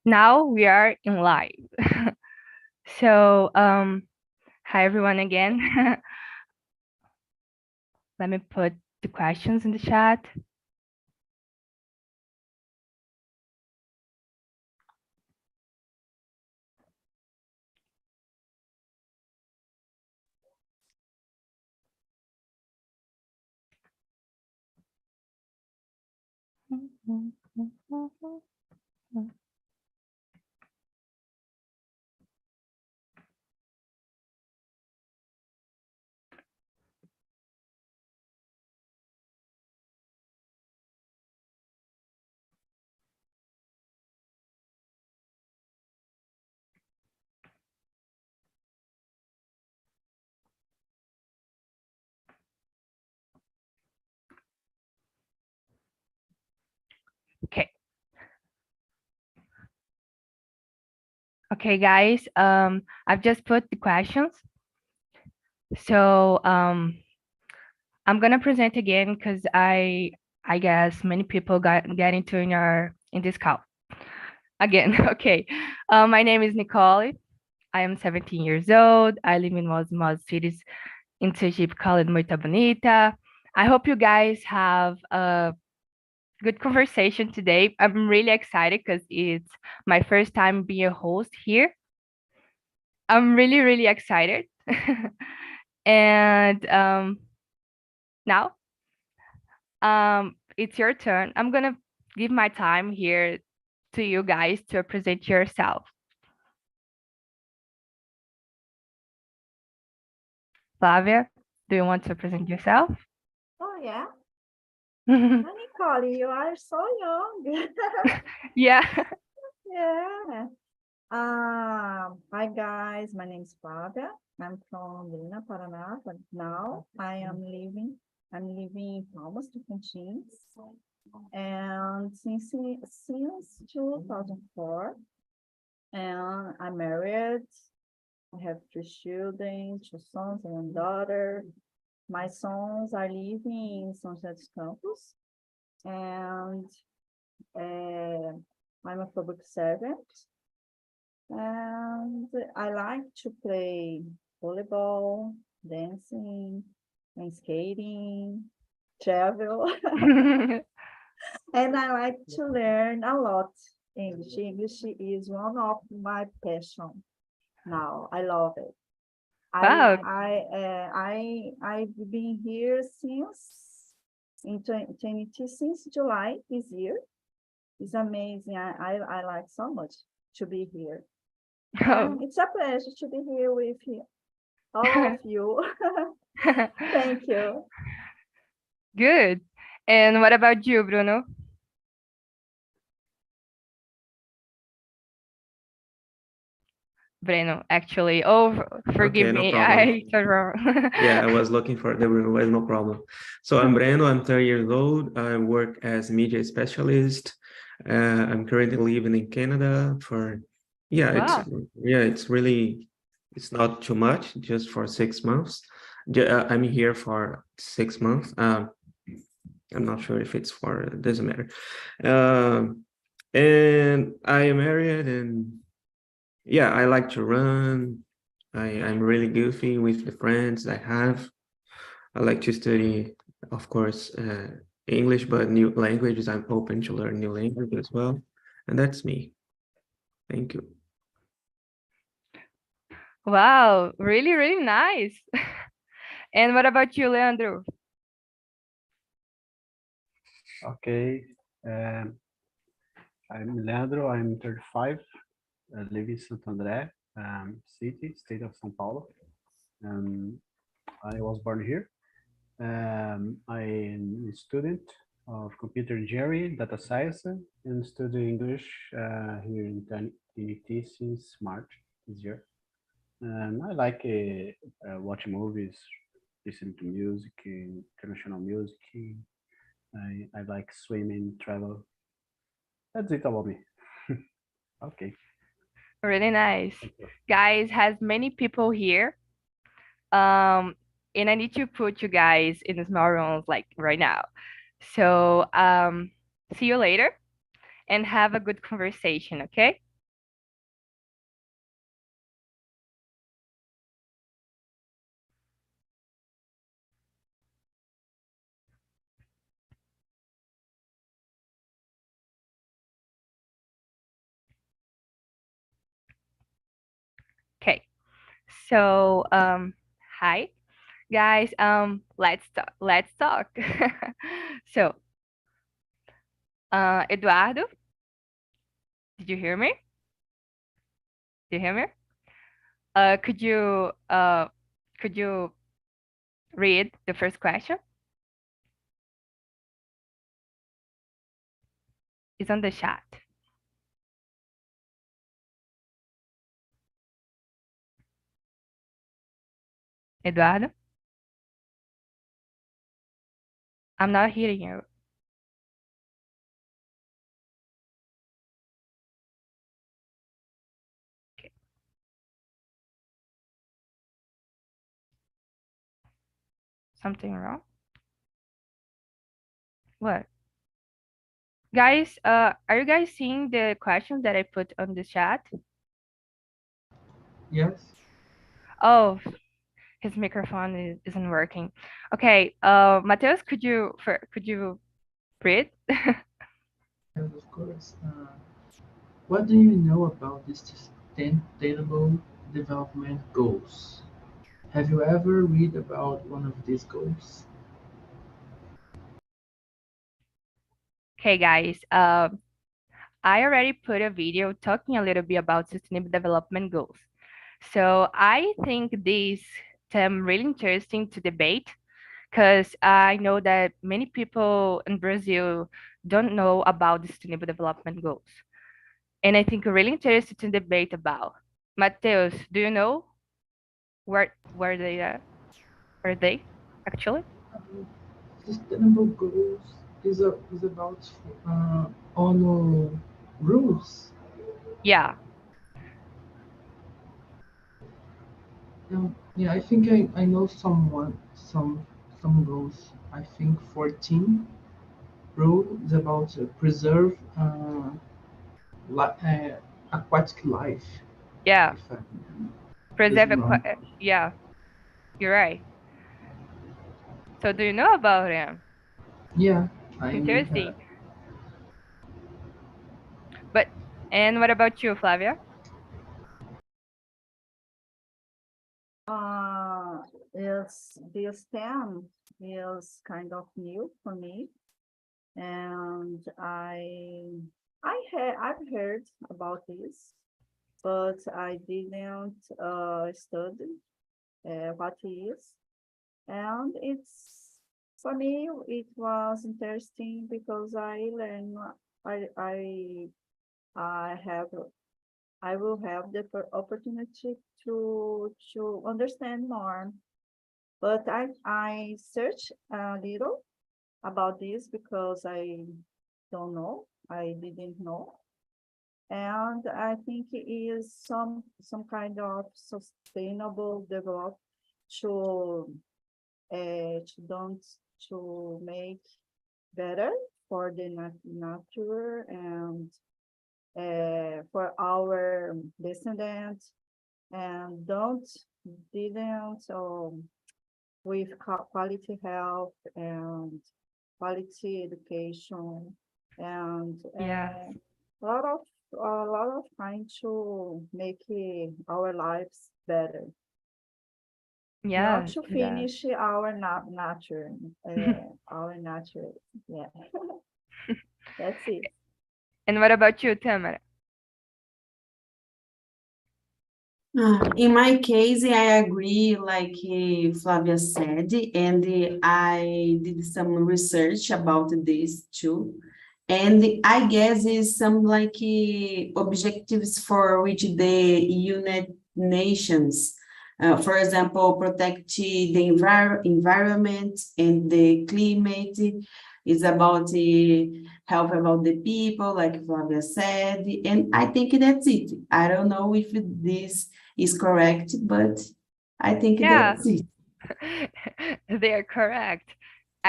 Now we are in live. So, hi everyone again. Let me put the questions in the chat. Okay. Okay, guys. I've just put the questions. So, I'm gonna present again because I guess many people get into in this call again. Okay. My name is Nicole. I am 17 years old. I live in Mos cities in Sergipe called Moita Bonita. I hope you guys have a good conversation today. I'm really excited because it's my first time being a host here. I'm really, really excited. And now it's your turn. I'm gonna give my time here to you guys to present yourself. Flavia, do you want to present yourself? Oh, yeah. Hi, Nicole, you are so young. Yeah. Yeah. Hi, guys. My name is Flavia. I'm from Lina, Paraná, but now I'm living in almost Tocantins. And since 2004, and I'm married. I have 3 children, 2 sons and a daughter. My sons are living in São José dos Campos, and I'm a public servant. And I like to play volleyball, dancing, and skating, travel, and I like to learn a lot English. English is one of my passion now. I love it. Wow. I've been here since July this year. It's amazing. I like so much to be here. Oh. And it's a pleasure to be here with all of you. Thank you. Good. And what about you, Bruno? Breno, actually. Oh, forgive Okay, no me. problem. I said wrong. Yeah, I was looking for the was no problem. So I'm Breno, I'm 30 years old. I work as media specialist. I'm currently living in Canada for, yeah, Wow. it's really, it's not too much, just for 6 months. I'm here for 6 months. I'm not sure if it's for, it doesn't matter. And I am married, and yeah, I like to run. I'm really goofy with the friends I have. I like to study, of course, English, but new languages. I'm open to learn new language as well. And that's me. Thank you. Wow. Really, really nice. And what about you, Leandro? Okay. Um, I'm Leandro. I'm 35. I live in Santo André city, state of São Paulo. I was born here. I'm a student of computer engineering, data science, and study English here in TNT since March this year. I like watch movies, listen to music, international music. I like swimming, travel. That's it about me. Okay. Really nice. Guys, has many people here. And I need to put you guys in the small rooms like right now. So, see you later and have a good conversation, okay? So, hi guys. Let's talk. Let's talk. So, Eduardo, did you hear me? Did you hear me? Could you read the first question? It's on the chat. Eduardo, I'm not hearing you. Okay. Something wrong? What? Guys, are you guys seeing the questions that I put on the chat? Yes. Oh, his microphone isn't working. Okay, Mateus, could you read? Yes, of course. What do you know about the Sustainable Development Goals? Have you ever read about one of these goals? Okay, guys, I already put a video talking a little bit about sustainable development goals. So I think this term really interesting to debate because I know that many people in Brazil don't know about the sustainable development goals. And I think really interested to debate about. Mateus, do you know where they are? Are they actually? Sustainable goals is about honor rules. Yeah, Yeah, I think I know some goals. I think 14 rule is about preserve aquatic life. yeah. If I Preserve doesn't wrong. yeah, you're right. So do you know about him? Yeah, I knew Interesting. that. But and what about you, Flavia? Is this term is kind of new for me, and I've heard about this, but I didn't study what it is, and it's for me it was interesting because I learn I I I have I will have the opportunity to understand more. But I searched a little about this because I don't know, I didn't know, and I think it is some kind of sustainable development to don't to make better for the nature and for our descendants and don't didn't with quality health and quality education and Yes. a lot of trying to make our lives better, not Yes, to yes. finish nature, our nature. Yeah, that's it. And what about you, Tamara? In my case, I agree, like Flavia said, and I did some research about this too. And I guess is some like objectives for which the United Nations, for example, protect the environment and the climate. Is about the help about the people, like Flavia said, and I think that's it. I don't know if this is correct, but I think Yeah, that's it. they are correct.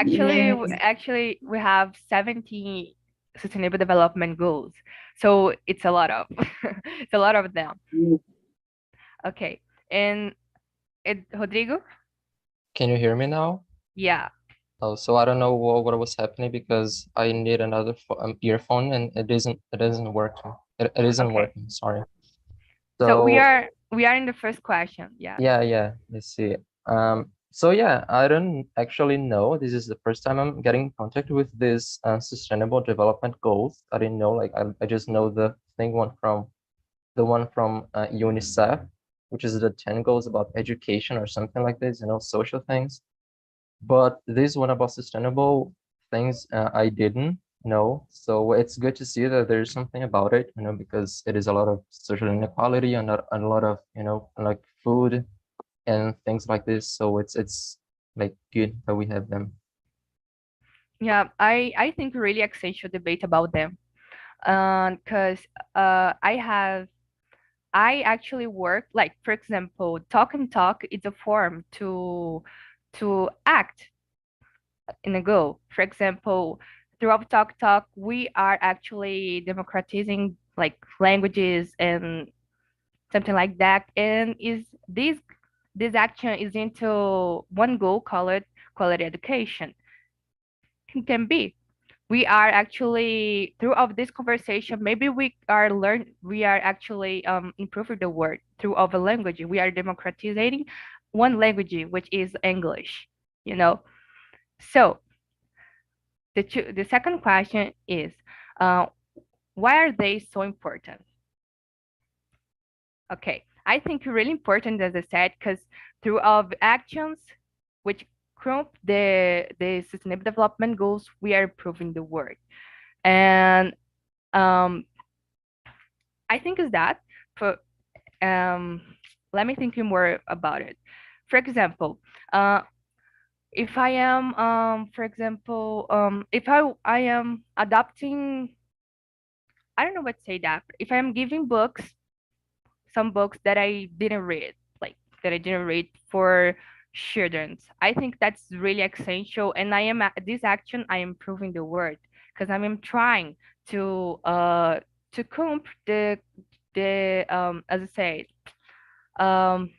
Yes. Actually, we have 17 sustainable development goals. So it's a lot of it's a lot of them. Okay. And Rodrigo? Can you hear me now? Yeah. Oh, so I don't know what was happening because I need another earphone and it isn't working. It isn't Okay. working. Sorry. So we So are We are in the first question. Yeah. Yeah, let's see. So yeah, I don't actually know. This is the first time I'm getting in contact with this sustainable development goals. I didn't know, like I just know the one from UNICEF, which is the 10 goals about education or something like this, social things. But this one about sustainable things, I didn't know. So it's good to see that there's something about it, because it is a lot of social inequality and a lot of, like food and things like this. So it's like good that we have them. Yeah, I think really essential debate about them. Because I actually work, like, for example, Talk and Talk is a form to act in a goal. For example, throughout Talk Talk, we are actually democratizing like languages and something like that. And is this action is into one goal called quality education. Can be. We are actually throughout this conversation, maybe we are actually improving the word throughout the language. We are democratizing one language, which is English, you know. So the second question is, uh, why are they so important? Okay, I think really important, as I said, because through our actions, which group the sustainable development goals, we are improving the world. And I think is that for um, let me think more about it. For example, uh, if I am for example if I am adopting, I don't know what to say that, if I am giving books, some books that I didn't read, like that I didn't read for children. I think that's really essential, and I am this action. I am improving the word because I am trying to comp the as I said um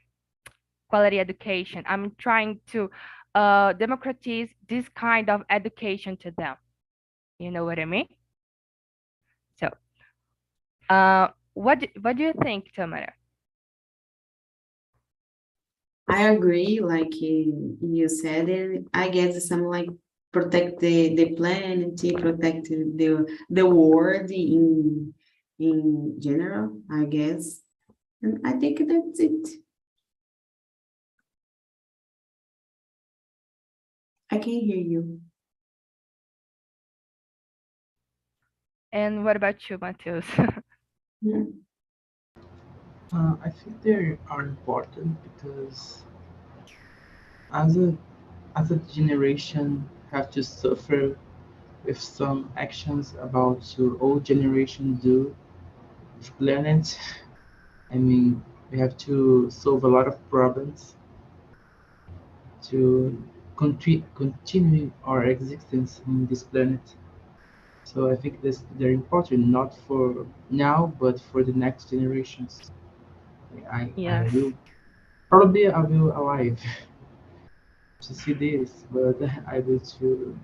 quality education. I'm trying to democratize this kind of education to them. You know what I mean? So, what do you think, Tamara? I agree, like you said it. I guess some like protect the planet, protect the world in general, I guess. And I think that's it. I can hear you. And what about you, Matheus? Yeah. I think they are important because as a generation have to suffer with some actions about your old generation do with planet. I mean, we have to solve a lot of problems to continue our existence in this planet. So I think they're important not for now, but for the next generations. I Yes. will probably I will alive to see this, but I will to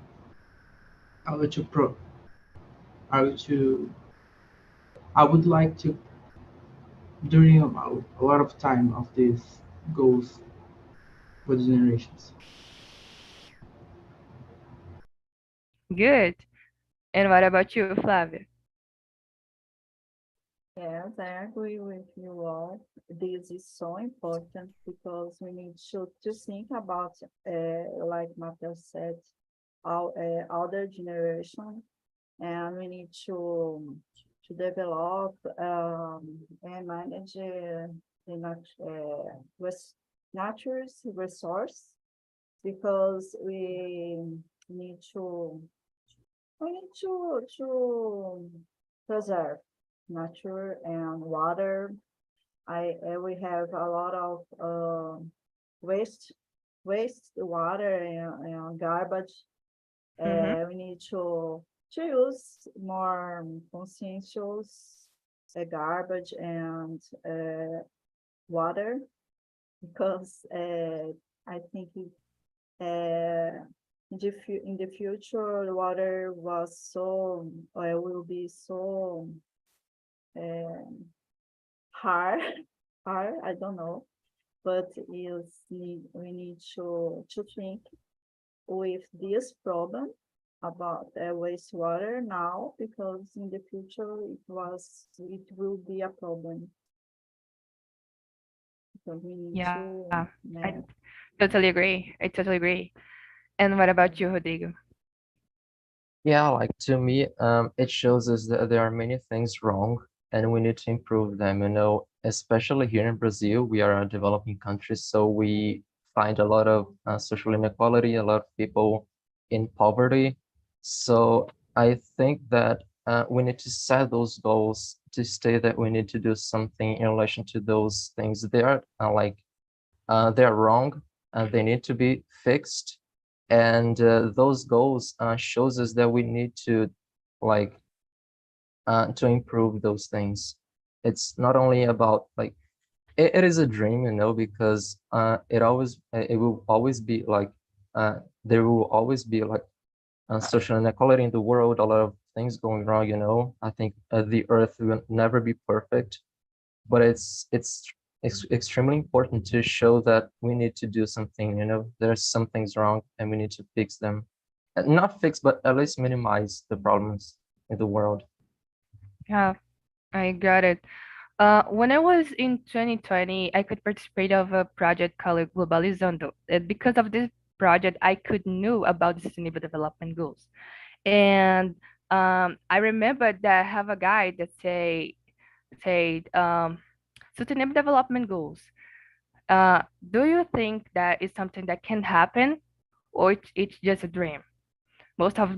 pro I will to I would like to during a lot of time of these goals for the generations. Good. And what about you, Flavia? Yes, I agree with you all. This is so important because we need to think about, like Matheus said, our older generation, and we need to develop and manage the natural resource because need to we need to preserve nature and water. We have a lot of waste water and garbage. We need to use more conscientious garbage and water because I think in the future the water will be so hard are, I don't know, but we need to think with this problem about wastewater now, because in the future it will be a problem. So we need Yeah, to I totally agree. I totally agree. And what about you, Rodrigo? Yeah, like to me, it shows us that there are many things wrong and we need to improve them, you know, especially here in Brazil, we are a developing country, so we find a lot of social inequality, a lot of people in poverty. So I think that we need to set those goals to state that we need to do something in relation to those things. They are they're wrong and they need to be fixed. And those goals shows us that we need to like to improve those things. It's not only about like it is a dream, you know, because it will always be like there will always be like social inequality in the world, a lot of things going wrong, you know. I think the earth will never be perfect, but it's extremely important to show that we need to do something, you know, there's some things wrong and we need to fix them. Not fix, but at least minimize the problems in the world. Yeah, I got it. When I was in 2020, I could participate of a project called Globalizando. And because of this project, I could know about the Sustainable Development Goals. And I remember that I have a guide that said Sustainable Development Goals. Do you think that is something that can happen, or it's just a dream? Most of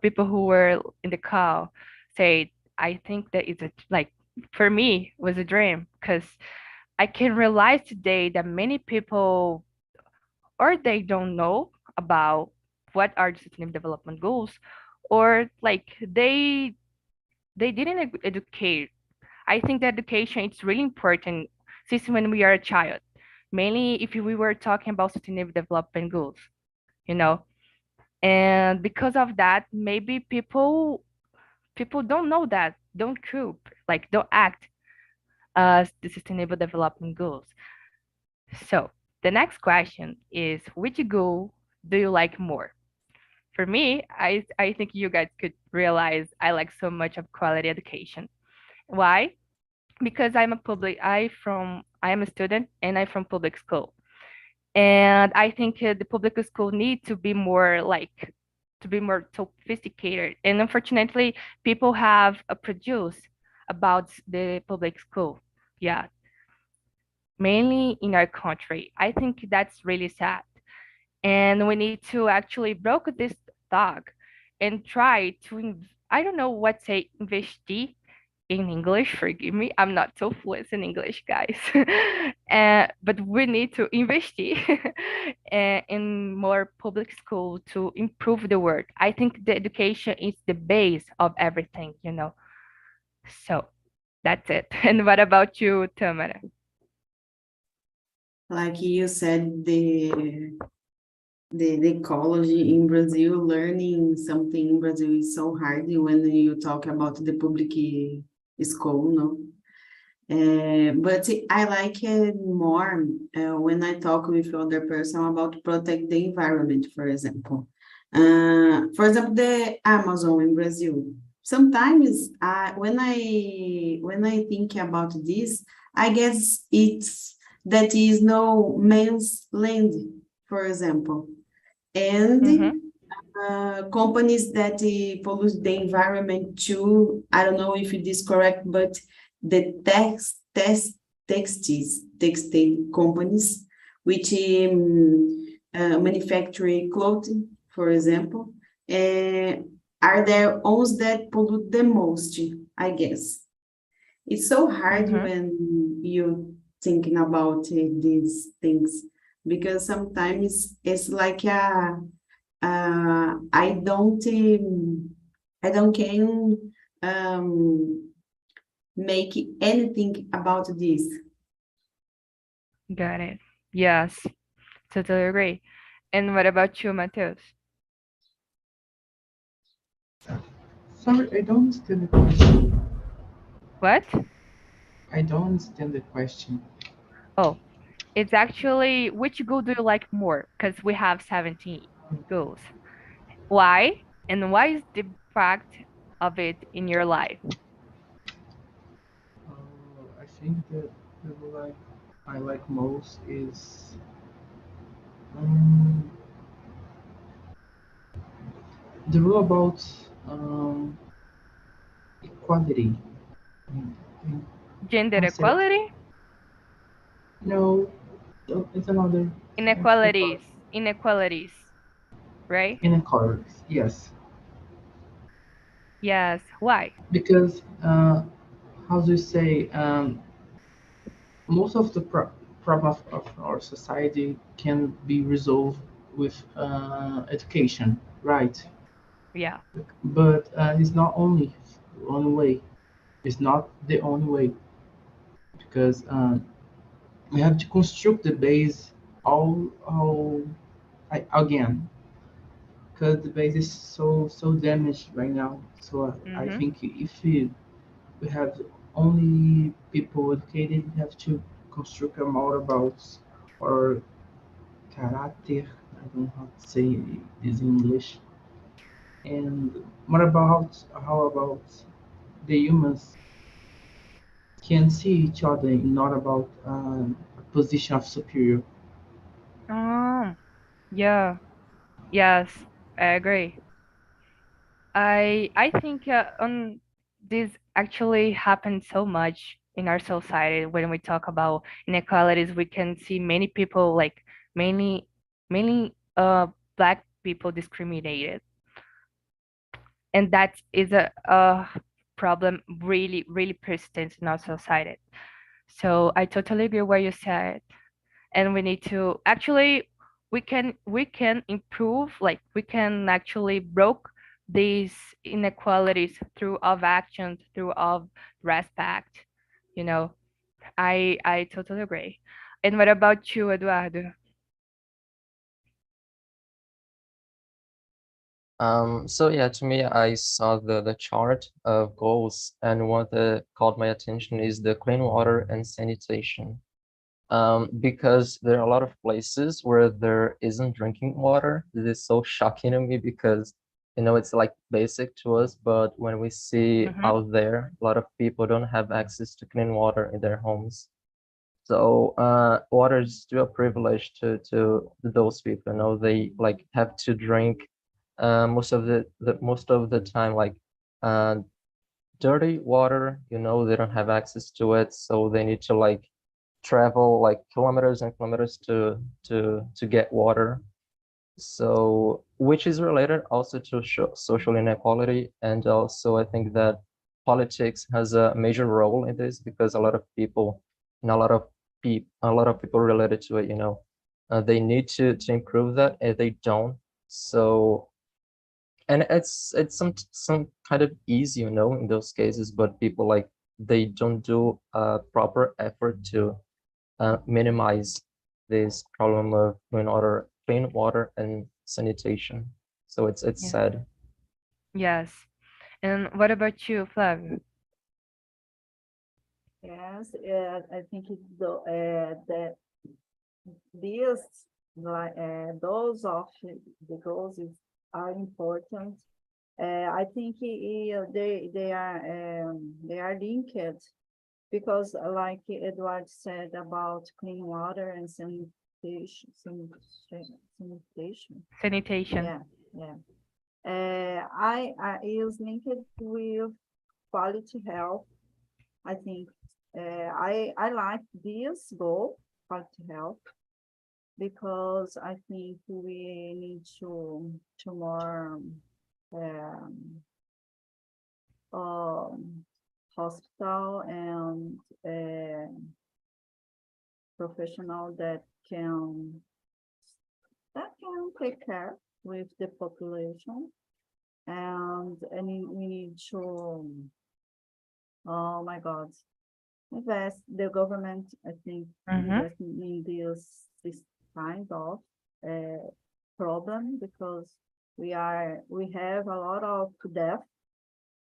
people who were in the call said, I think that it's a like for me was a dream, because I can realize today that many people or they don't know about what are the sustainable development goals, or like they didn't educate. I think that education is really important since when we are a child, mainly if we were talking about sustainable development goals, you know. And because of that, maybe people don't know that, don't cope, like don't act as the sustainable development goals. So the next question is, which goal do you like more? For me, I think you guys could realize I like so much of quality education. Why? Because I am a student and I'm from public school. And I think the public school need to be more like to be more sophisticated. And unfortunately, people have a prejudice about the public school. Yeah, mainly in our country. I think that's really sad. And we need to actually broke this dog and try to I don't know what say investi in English, forgive me, I'm not so fluent in English, guys. But we need to invest in more public school to improve the work. I think the education is the base of everything, you know. So that's it. And what about you, Tamara? Like you said, the ecology in Brazil, learning something in Brazil is so hard when you talk about the public school, no? But I like it more when I talk with other person about protect the environment, for example. The Amazon in Brazil. Sometimes when I think about this, I guess it's that is no man's land, for example. And companies that pollute the environment too. I don't know if it is correct, but the textile companies which manufacture clothing, for example, are the ones that pollute the most, I guess. It's so hard when you thinking about these things, because sometimes it's like I don't can make anything about this. Got it. Yes, totally agree. And what about you, Mateus? Sorry, I don't understand the question. What? I don't understand the question. Oh, it's actually which goal do you like more? Because we have 17 goals. Why? And why is the impact of it in your life? I think that the role I like most is um, the rule about um, equality. In Gender concept. equality? No, it's another I forgot. Inequalities. Inequalities, right? Inequalities. Yes, Yes. Why? because how do you say most of the problem of our society can be resolved with education, right? Yeah. But it's not only one way. It's not the only way because we have to construct the base all again because the base is so damaged right now. So I Mm-hmm. think if we have only people educated, we have to construct a more about our character. I don't know how to say this in English. And what about how about the humans can see each other, not about a position of superior. Yeah. Yes, I agree. I think this actually happens so much in our society when we talk about inequalities. We can see many people like mainly mainly black people discriminated, and that is a problem really persistent in our society. So I totally agree what you said, and we need to actually we can improve, like we can actually broke these inequalities through of actions, through of respect, you know. I totally agree. And what about you, Eduardo? So yeah, to me, I saw the chart of goals, and what caught my attention is the clean water and sanitation. Because there are a lot of places where there isn't drinking water. This is so shocking to me because, it's like basic to us, but when we see Mm-hmm. out there, a lot of people don't have access to clean water in their homes. So water is still a privilege to those people. They like have to drink most of the time, like uh, dirty water. They don't have access to it, so they need to like travel like kilometers and kilometers to get water. So which is related also to social inequality, and also I think that politics has a major role in this because a lot of people and a lot of people related to it, they need to improve that and they don't. So, and it's some kind of easy, in those cases, but people like they don't do a proper effort to minimize this problem of clean water and sanitation. So it's Yeah. sad. Yes. And what about you, Flavio? Yes, I think that these like those of the goals are important. I think they are linked because, like Edward said about clean water and sanitation. Sanitation. Yeah, yeah. I is linked with quality health. I think I like this goal, quality health, because I think we need to more um, um, hospital and professional that can take care with the population, and we need to, oh my God, invest the government, I think, Mm-hmm. invest in this kind of uh, problem, because we have a lot of death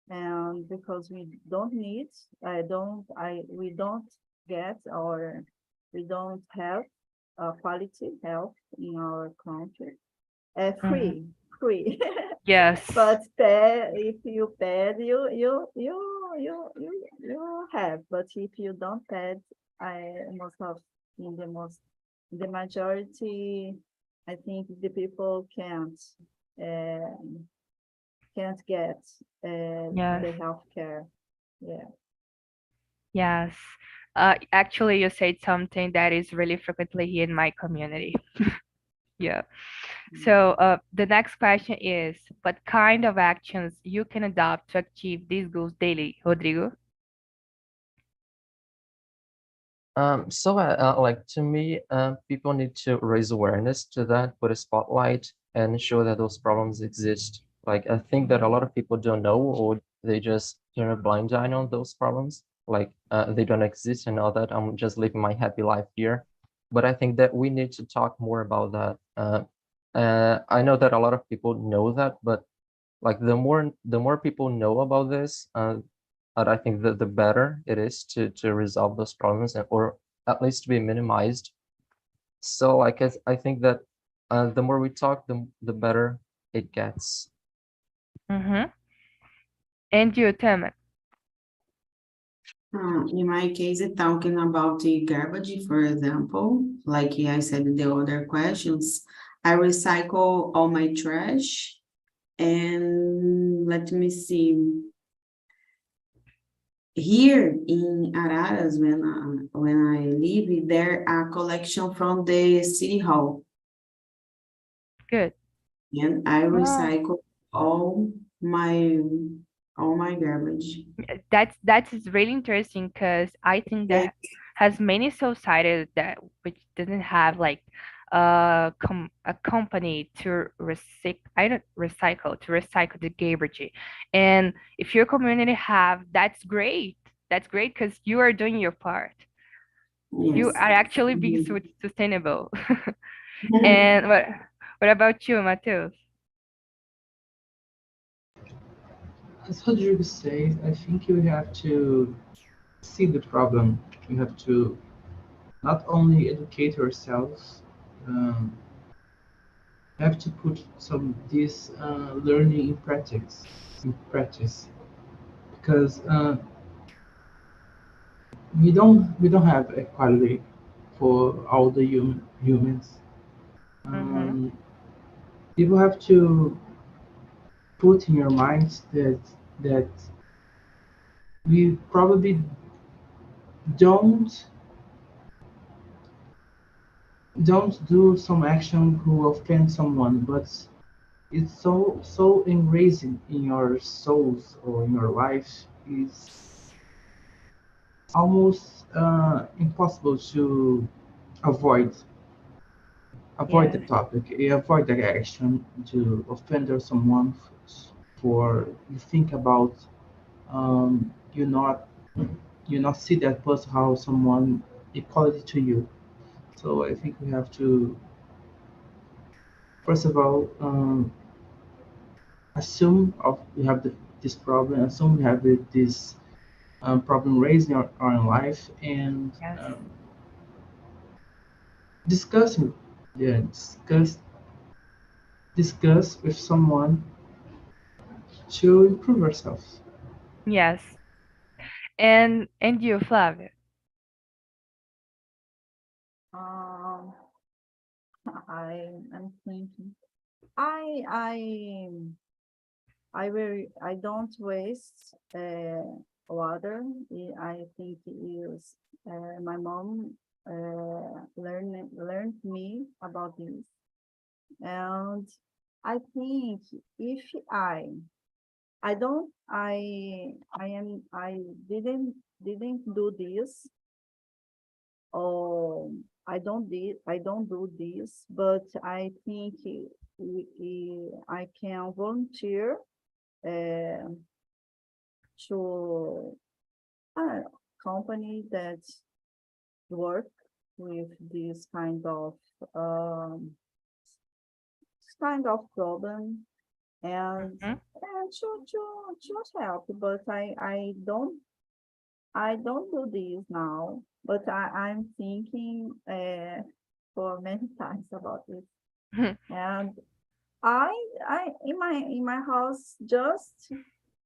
and because we don't need, we don't get, or we don't have quality health in our country. Free. Yes. But if you pay, you have. But if you don't pay, the majority, I think the people can't get Yes. the healthcare. Yeah. Yes. Actually, you said something that is really frequently here in my community. Yeah. So, the next question is, what kind of actions you can adopt to achieve these goals daily, Rodrigo? Like to me, people need to raise awareness to that, put a spotlight, and show that those problems exist. Like I think that a lot of people don't know, or they just turn a blind eye on those problems. Like they don't exist and all that. I'm just living my happy life here. But I think that we need to talk more about that. I know that a lot of people know that, but like the more people know about this, but I think that the better it is to resolve those problems, or at least to be minimized. So like I think that the more we talk, the better it gets. Mm-hmm. And you, Tim? In my case, talking about the garbage, for example, like I said in the other questions, I recycle all my trash, and let me see. Here in Araras, when I live, there are collection from the city hall, Good. and I Oh, recycle all my garbage. that's really interesting because I think Yeah. that has many societies that which doesn't have like a company to recycle the garbage. And if your community have, that's great. That's great because you are doing your part. You Yes. are actually being Mhm. sustainable. And what about you, Mateus? As Rodrigo says, I think you have to see the problem. You have to not only educate yourselves, um, you have to put some this learning in practice, because we don't have equality for all the humans. Mm-hmm. Um, People have to put in your minds that we probably don't don't do some action who offend someone, but it's so enraged in your souls or in your life, is almost impossible to avoid avoid the Yeah. topic, avoid the action to offend or someone for you think about you not see that person how someone equality to you. So I think we have to first of all assume of we have this problem, assume we have this problem raised in our own life, and Yes. discussing, yeah, discuss with someone to improve ourselves. Yes. And you, Flavia? Um, I'm thinking. I I I don't waste water. I think it is my mom learned me about this, and I think if I don't I didn't do this, or I don't do this, but I think I can volunteer uh, to a company that work with um, this kind of problem, and Mhm. want to help, but I don't do this now, but I'm thinking for many times about it. And I in my house just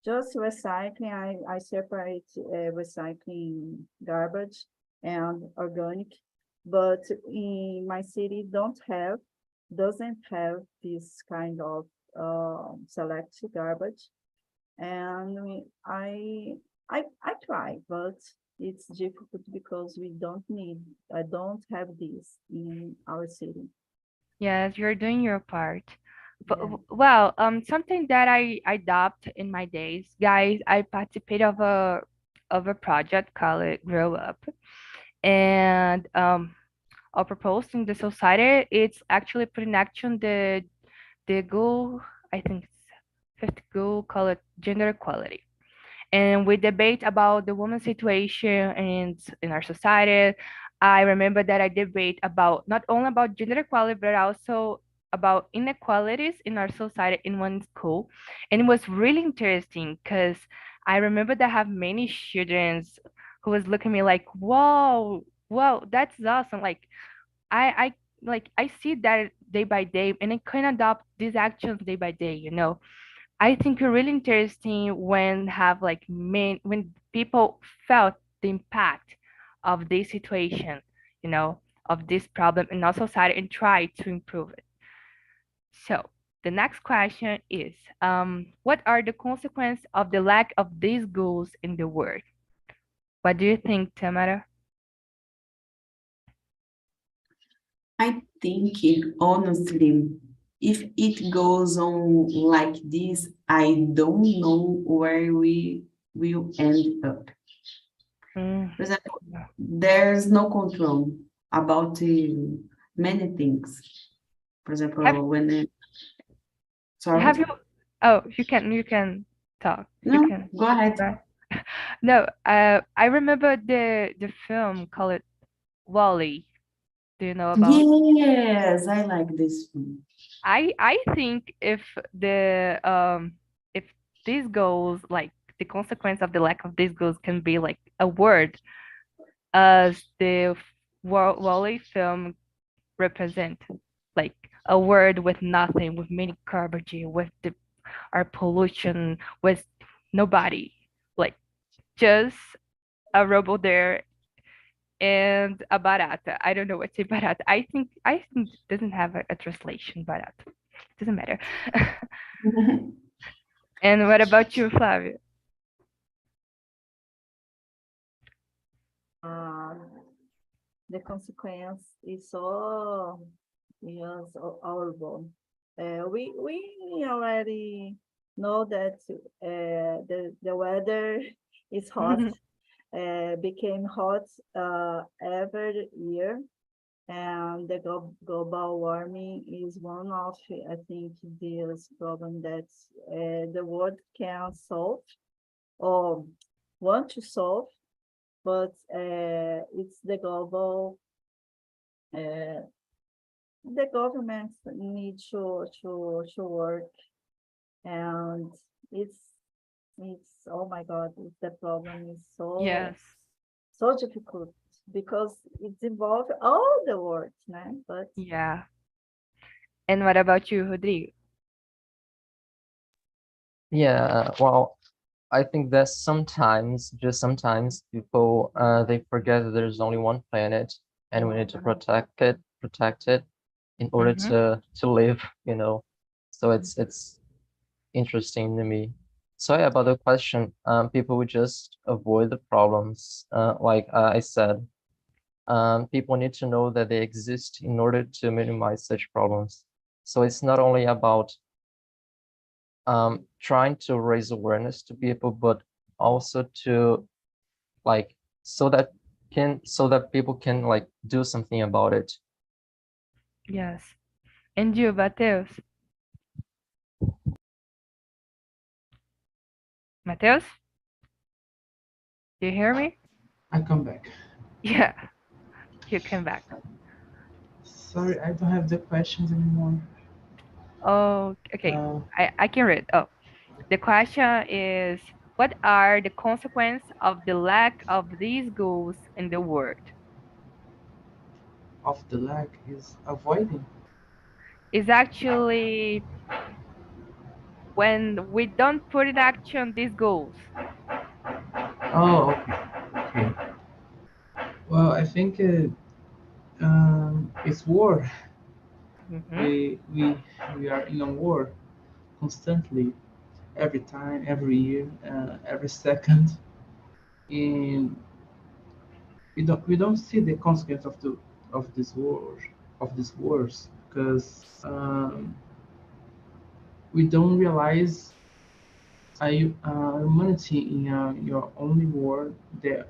recycling. I separate recycling garbage and organic, but in my city doesn't have this kind of selected garbage, and I try, but it's difficult because I don't have this in our city. Yes, you're doing your part. But Yeah. well, something that I adopt in my days, guys, I participate of a project called Grow Up, and of proposing the society. It's actually putting action the goal. I think it's fifth goal called gender equality, and we debate about the woman's situation in our society. I remember that I debate about not only about gender equality, but also about inequalities in our society in one school. And it was really interesting because I remember that I have many students who was looking at me like, whoa, whoa, that's awesome. Like I I see that day by day and I can adopt these actions day by day, you know. I think it's really interesting when have like when people felt the impact of this situation, you know, of this problem in our society and try to improve it. So the next question is, what are the consequences of the lack of these goals in the world? What do you think, Tamara? I think, honestly, if it goes on like this, I don't know where we will end up. Mm, For example, there's no control about many things. For have example, sorry, have you? Oh, you can talk. You no, can. go ahead. Right. No, I remember the film called Wally. Do you know about? Yes, I like this one. I think if these goals, like the consequence of the lack of these goals can be like a word, as the Wally film represent, like a word with nothing, with many garbage, with our pollution, with nobody, like just a robot there and a barata. I don't know what's a barata. I think it doesn't have a translation, barata. Doesn't matter. And what about you, Flavio? Um, the consequence is so yes, horrible. We already know that the weather is hot, became hot every year, and the global warming is one of, I think, this problem that the world can solve or want to solve, but it's uh, the governments need to work, and it's oh my God, the problem is Yes. so difficult because it's involved all the world, né? But Yeah. And what about you, Rodrigo? Yeah, well, I think that sometimes, just sometimes, people they forget that there's only one planet and we need to protect it in order Mm-hmm. to live, you know. So it's interesting to me. So yeah, about the question, people would just avoid the problems. Like I said, people need to know that they exist in order to minimize such problems. So it's not only about trying to raise awareness to people, but also to like so that people can like do something about it. Yes. And you, Mateus? Mateus? Do you hear me? I come back. Yeah, you came back. Sorry, I don't have the questions anymore. Oh, okay. Uh, I can read. Oh. The question is, what are the consequences of the lack of these goals in the world? Of the lack is avoiding. Is actually when we don't put in action these goals. Oh, okay. Well, I think it's war. Mhm. We are in a war constantly, every time, every year, every second, and we don't see the consequence of this war of these wars because we don't realize humanity in your only war that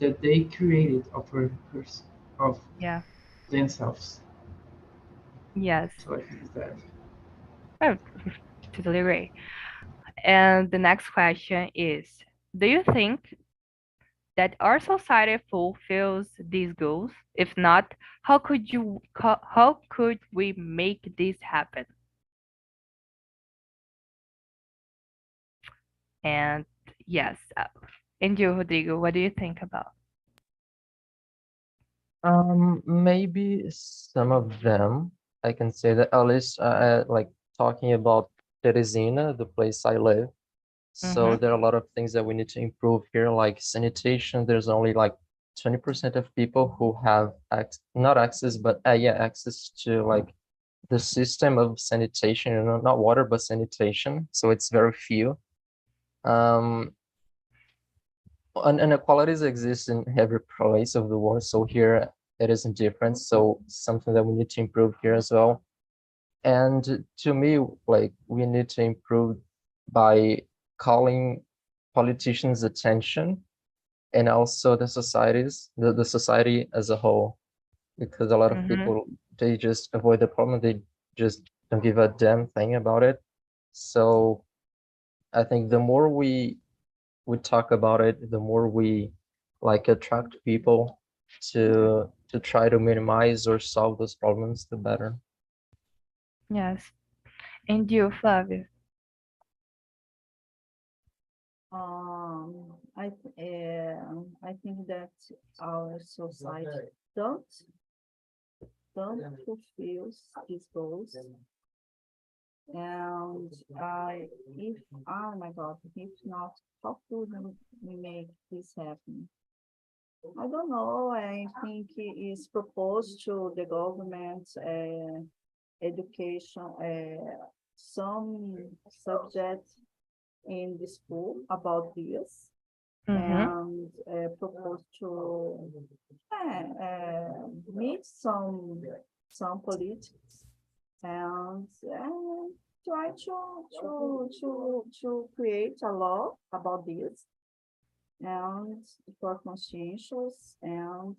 that they created of Yeah. themselves. Yes. So I think that. Oh, totally agree. And the next question is, do you think that our society fulfills these goals? If not, how could we make this happen? And yes, and you, Rodrigo, what do you think about? Maybe some of them. I can say that at least like talking about Teresina, the place I live. So Mm-hmm. there are a lot of things that we need to improve here, like sanitation. There's only like 20% of people who have not access, but yeah, access to like the system of sanitation, not water, but sanitation. So it's very few. Um, and inequalities exist in every place of the world. So here it isn't different. So something that we need to improve here as well. And to me, like we need to improve by calling politicians' attention and also the society as a whole, because a lot of Mm-hmm. people, they just avoid the problem. They just don't give a damn thing about it. So I think the more we talk about it, the more we like attract people to try to minimize or solve those problems, the better. Yes. And you, Flavio? I think that our society don't fulfill these goals. And if oh my God, if not, how could we make this happen? I don't know. I think it is proposed to the government education some subjects in the school about this Mm-hmm. and proposed to meet some politics and try to create a law about this and for conscientious and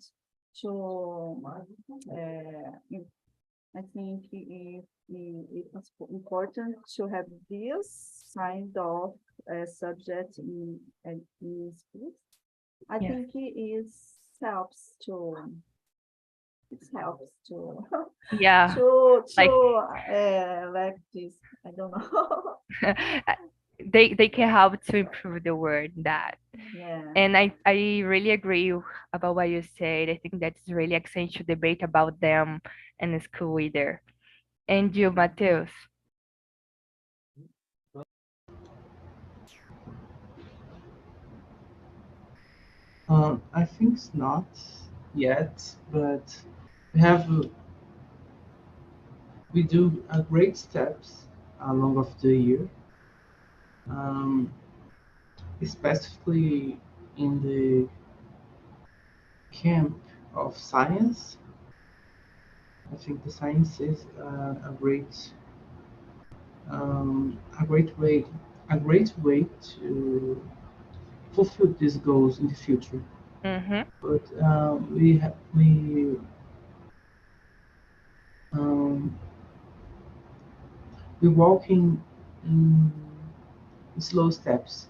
to I think it's important to have this kind of subject in schools. I Yes. think helps to it helps to Yeah. to Like like this. I don't know. they can help to improve the word that. Yeah. And I really agree about what you said. I think that's really essential debate about them in the school either. And you, Mateus? I think it's not yet, but we have we do great steps along of the year, um, specifically in the camp of science. I think the science is a great way to fulfill these goals in the future. Mm-hmm. But um, we walking in slow steps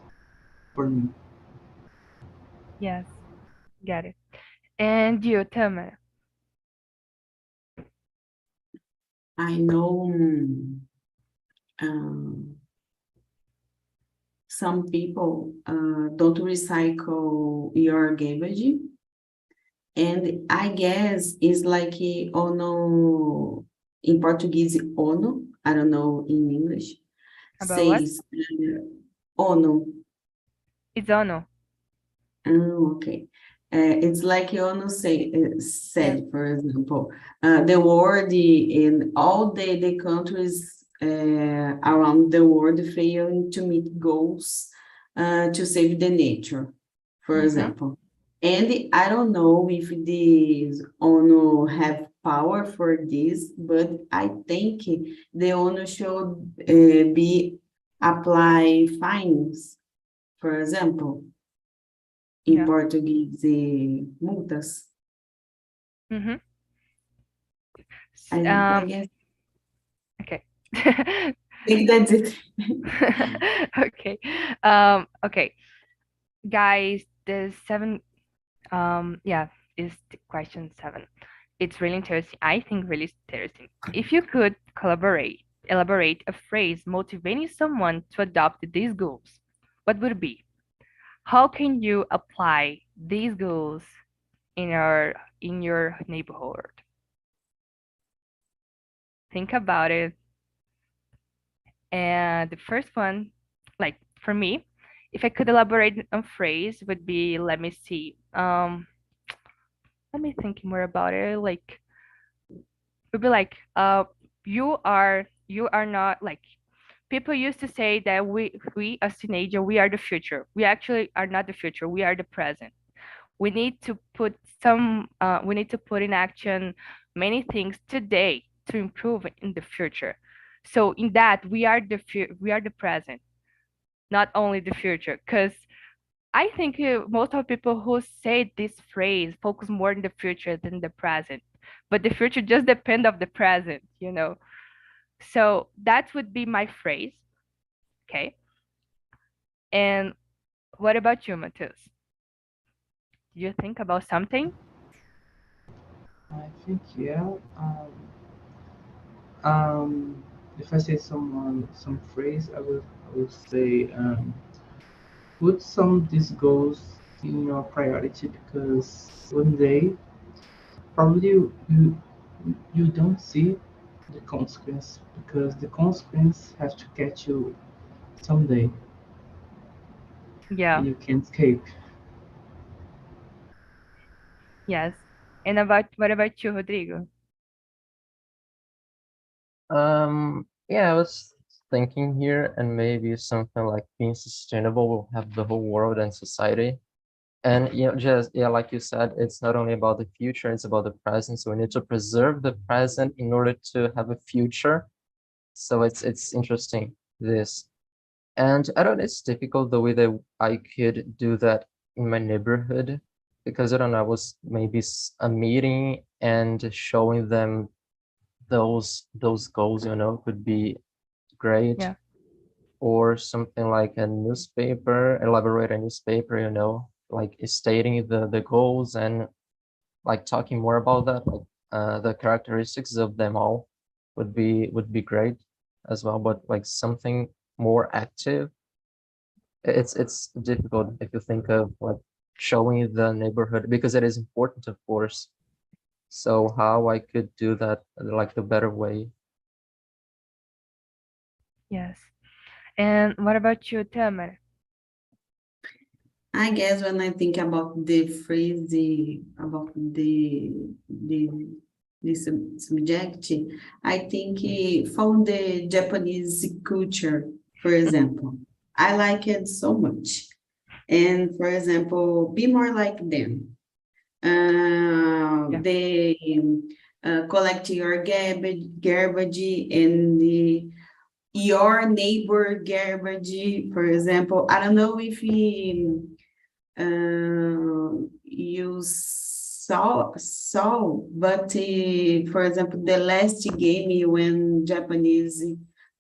for me. Yes, got it. And you, Tamara? I know some people don't recycle your garbage. And I guess it's like ono, in Portuguese, ono, I don't know in English, About what? says ono. It's ono. Oh, okay. It's like ono said, for example, the world in all the countries around the world failing to meet goals to save the nature, for example. And I don't know if the ONU have power for this, but I think the ONU should be apply fines, for example, in Yeah. Portuguese, multas. Mm-hmm. I guess Okay. I think that's it. Okay. Okay. Guys, the seven, yeah, is the question 7. It's really interesting. I think really interesting. If you could elaborate a phrase motivating someone to adopt these goals, what would it be? How can you apply these goals in your neighborhood? Think about it. And the first one, like for me, if I could elaborate on phrase, would be, let me see. Let me think more about it. Like, would be like, you are not like, people used to say that we as teenager, we are the future. We actually are not the future. We are the present. We need to put we need to put in action many things today to improve in the future. So in that, we are the present, not only the future. Because I think most of people who say this phrase focus more on the future than the present. But the future just depends of the present, you know. So that would be my phrase. Okay. And what about you, Matheus? Do you think about something? I think yeah. Um, if I say some phrase, I would say put some of these goals in your priority because one day probably you don't see the consequence because the consequence has to catch you someday Yeah. and you can't escape. Yes. And what about you, Rodrigo? Yeah, I was thinking here, and maybe something like being sustainable will have the whole world and society. And just like you said, it's not only about the future, it's about the present. So we need to preserve the present in order to have a future. So it's interesting, this. And I don't know, it's difficult the way that I could do that in my neighborhood, because I don't know, I was maybe a meeting and showing them those goals, could be great. Yeah. Or something like a newspaper, elaborate a newspaper, like stating the goals and like talking more about that, like the characteristics of them all would be great as well. But like something more active, it's difficult if you think of like showing the neighborhood, because it is important, of course. So how I could do that like the better way? Yes. And what about you, Tamer? I guess when I think about the phrase about the subject, I think from the Japanese culture, for example, I like it so much. And for example, be more like them. They collect your garbage and your neighbor garbage, for example. I don't know if you saw, but for example, the last game when Japanese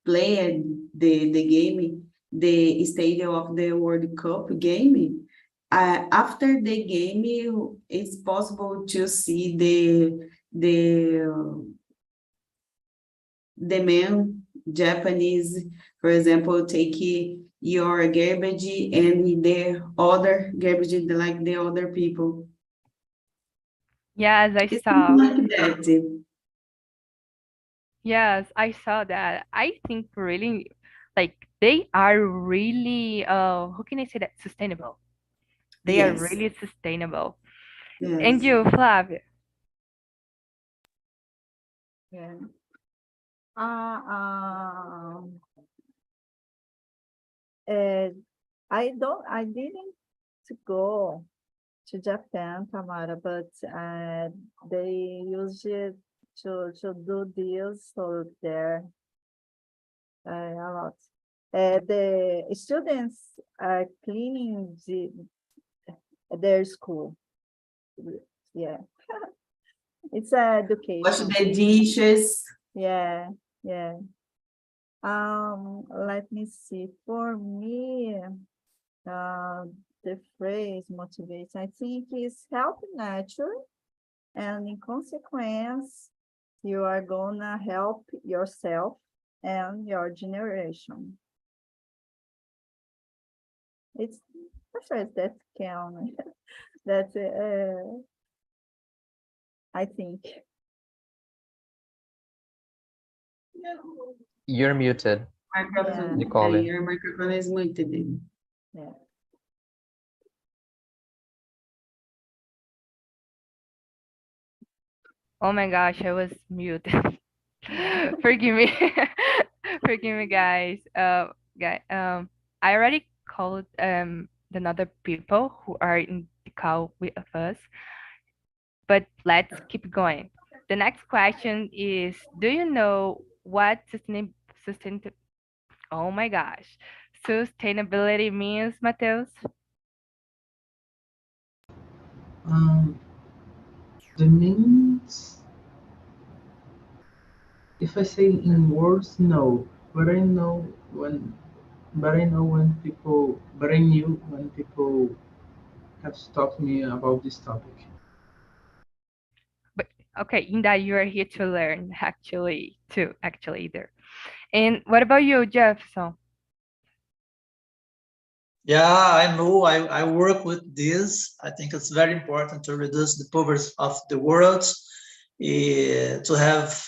played the game, the stadium of the World Cup game, after the game, it's possible to see the man, Japanese, for example, take your garbage and the other garbage like the other people. Yes, I It's saw. like that. Yes, I saw that. I think really, like they are really, how can I say that? Sustainable. They are Yes, really sustainable. And yes. you, Flavia? Yeah. Uh, um, I didn't go to Japan, Tamara, but they used it to do this over there a lot. The students are cleaning their school. Yeah, it's Wash education. the dishes. Yeah, yeah. Let me see. For me, the phrase motivates, I think, is help nature, and in consequence, you are gonna help yourself and your generation. It's a phrase that can that I think. You're muted, Microphone. Nicole. Your microphone is muted. Yeah. Oh my gosh, I was muted. Forgive me. Forgive me, guys. I already called the other people who are in the call with us, but let's keep going. The next question is, do you know what oh my gosh, sustainability means, Mateus? Um, the means, if I say in words, no, but I know when, but I knew when people have taught me about this topic. But okay, in that you are here to learn, actually, too, actually, either. And what about you, Jefferson? Yeah, I know. I work with this. I think it's very important to reduce the poverty of the world, to have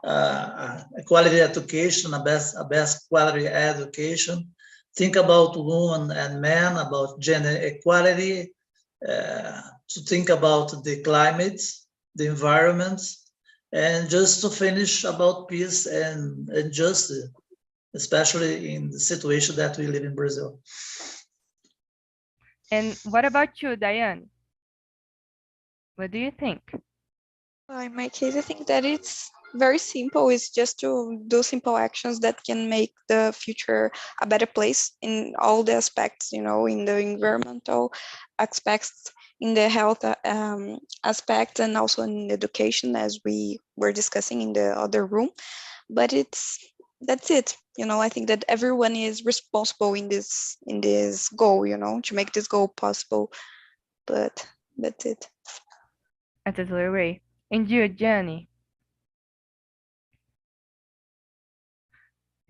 a quality education, a best quality education. Think about women and men, about gender equality, to think about the climate, the environment, and just to finish about peace and justice, especially in the situation that we live in Brazil. And what about you, Diane? What do you think? In my case, I think that it's very simple. It's just to do simple actions that can make the future a better place in all the aspects, in the environmental aspects, in the health aspect, and also in education, as we were discussing in the other room. But that's it. I think that everyone is responsible in this goal, to make this goal possible. But that's it. I totally agree. And you, Jenny?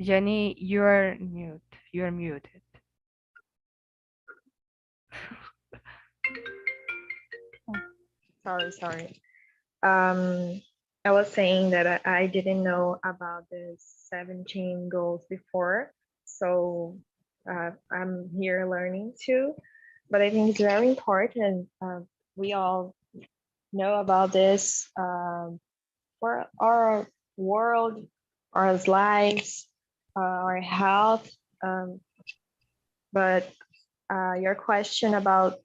Jenny, you're mute. You're muted. Sorry. I was saying that I didn't know about the 17 goals before, so I'm here learning too. But I think it's very important. We all know about this for our world, our lives, our health. But your question about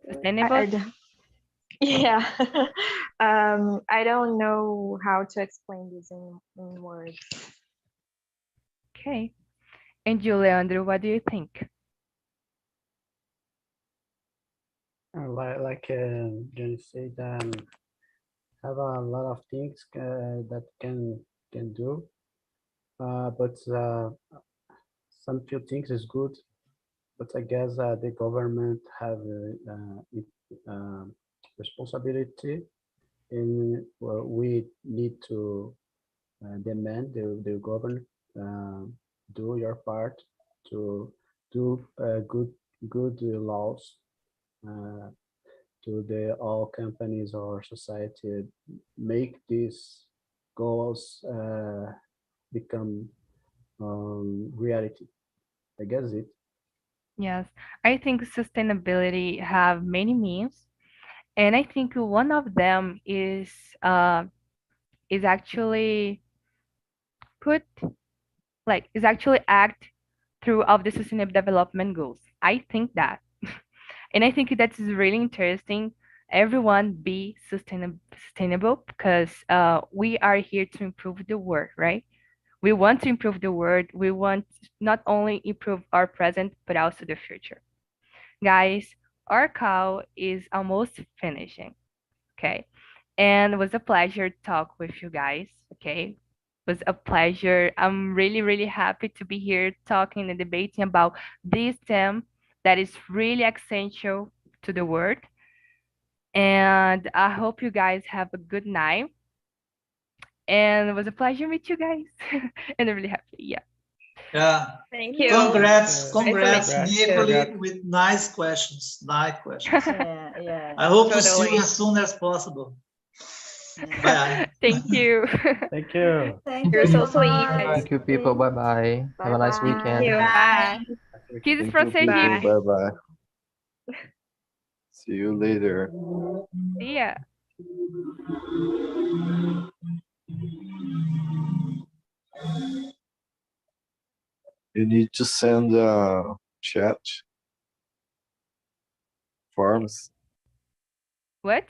Sustainable? yeah. I don't know how to explain this in words. Okay. And you, Leandro, what do you think? Like Jenny said, have a lot of things that can do, but some few things is good, but I guess the government have responsibility, and we need to demand the government do your part to do good laws to the all companies or society make these goals become reality. I guess it. Yes, I think sustainability have many means, and I think one of them is actually put is actually act through of the sustainable development goals. I think that. And I think that is really interesting. Everyone be sustainable because we are here to improve the world, right? We want to improve the world. We want not only improve our present, but also the future. Guys, our call is almost finishing, okay? And it was a pleasure to talk with you guys, okay? It was a pleasure. I'm really, really happy to be here talking and debating about this theme that is really essential to the world. And I hope you guys have a good night. And it was a pleasure meet you guys. And I'm really happy. Yeah. Yeah. Thank you. Congrats, Nice to meet congrats, you too. Nicole, with nice questions. Nice questions. Yeah. I hope to see Totally. you as soon as possible. Yeah. Bye. Thank you. Thank you. Thank You're you so so sweet. much. Thank you, people. Bye bye. Have a nice Bye-bye. Thank weekend. you. Bye. Kiss Thank you, Francês, people. gente. Bye. Bye bye. See you later. See ya. You need to send chat forms. What?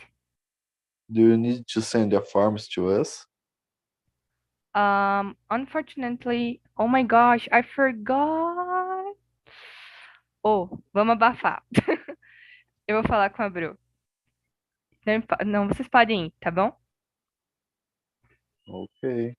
Do you need to send the forms to us? Unfortunately, oh my gosh, I forgot. Oh, vamos abafar. Eu vou falar com a Bru. Não, não, vocês podem ir, tá bom? Okay.